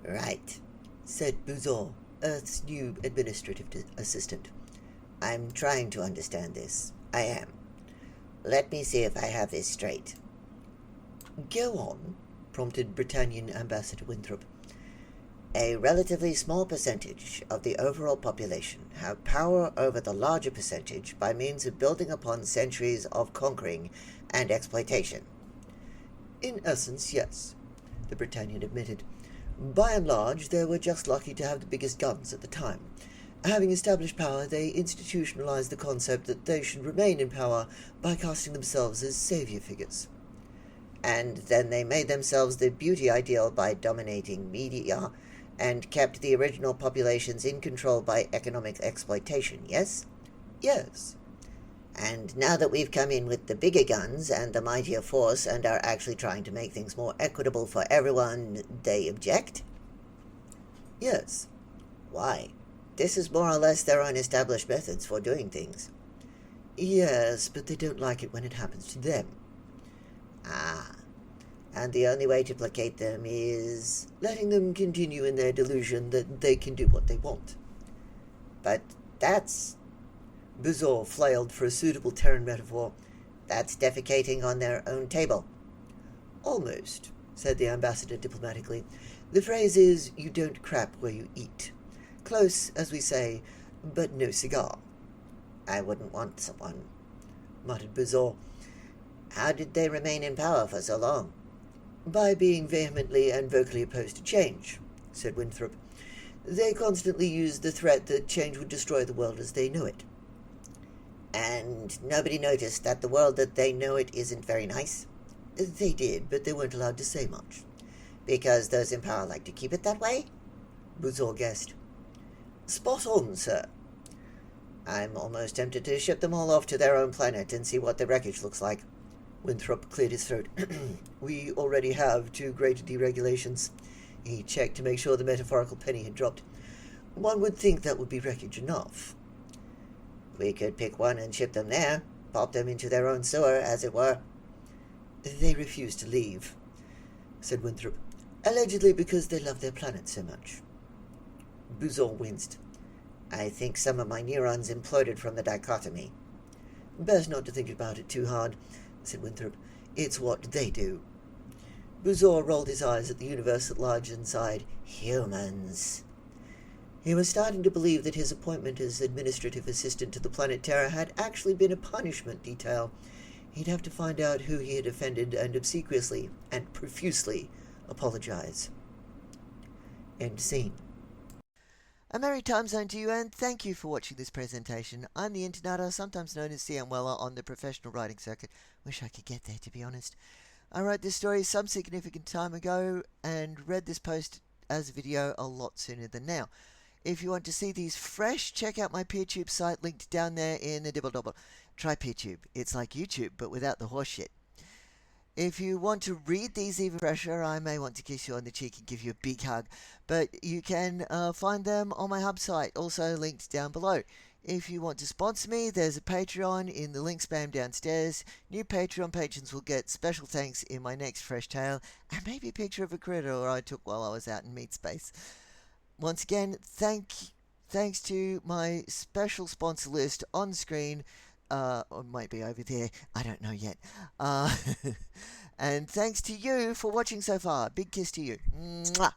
Right, said Buzor, Earth's new administrative assistant. I'm trying to understand this. I am. Let me see if I have this straight. Go on, prompted Britannian Ambassador Winthrop. A relatively small percentage of the overall population have power over the larger percentage by means of building upon centuries of conquering and exploitation. In essence, yes, the Britannian admitted. By and large, they were just lucky to have the biggest guns at the time. Having established power, they institutionalized the concept that they should remain in power by casting themselves as savior figures. And then they made themselves the beauty ideal by dominating media and kept the original populations in control by economic exploitation, yes? Yes. And now that we've come in with the bigger guns and the mightier force and are actually trying to make things more equitable for everyone, they object? Yes. Why? This is more or less their own established methods for doing things. Yes, but they don't like it when it happens to them. Ah. And the only way to placate them is letting them continue in their delusion that they can do what they want. But that's... Buzor flailed for a suitable Terran metaphor. That's defecating on their own table. Almost, said the ambassador diplomatically. The phrase is, you don't crap where you eat. Close, as we say, but no cigar. I wouldn't want someone, muttered Buzor. How did they remain in power for so long? By being vehemently and vocally opposed to change, said Winthrop. They constantly used the threat that change would destroy the world as they know it. And nobody noticed that the world that they know it isn't very nice? They did, but they weren't allowed to say much. Because those in power like to keep it that way? Buzor guessed. Spot on, sir. I'm almost tempted to ship them all off to their own planet and see what the wreckage looks like. Winthrop cleared his throat. We already have 2 great deregulations. He checked to make sure the metaphorical penny had dropped. One would think that would be wreckage enough. We could pick one and ship them there, pop them into their own sewer, as it were. They refuse to leave, said Winthrop, allegedly because they love their planet so much. Buzor winced. I think some of my neurons imploded from the dichotomy. Best not to think about it too hard, said Winthrop. It's what they do. Buzor rolled his eyes at the universe at large and sighed. Humans. He was starting to believe that his appointment as administrative assistant to the planet Terra had actually been a punishment detail. He'd have to find out who he had offended and obsequiously and profusely apologize. End scene. A merry time zone to you, and thank you for watching this presentation. I'm the Internator, sometimes known as CM Weller on the professional writing circuit. Wish I could get there, to be honest. I wrote this story some significant time ago and read this post as a video a lot sooner than now. If you want to see these fresh, check out my PeerTube site linked down there in the dibble-dobble. Try PeerTube. It's like YouTube, but without the horse shit. If you want to read these even fresher, I may want to kiss you on the cheek and give you a big hug. But you can find them on my hub site, also linked down below. If you want to sponsor me, there's a Patreon in the link spam downstairs. New Patreon patrons will get special thanks in my next fresh tale, and maybe a picture of a critter I took while I was out in meat space. Once again, thanks to my special sponsor list on screen, or it might be over there, I don't know yet. And thanks to you for watching so far. Big kiss to you. Mwah!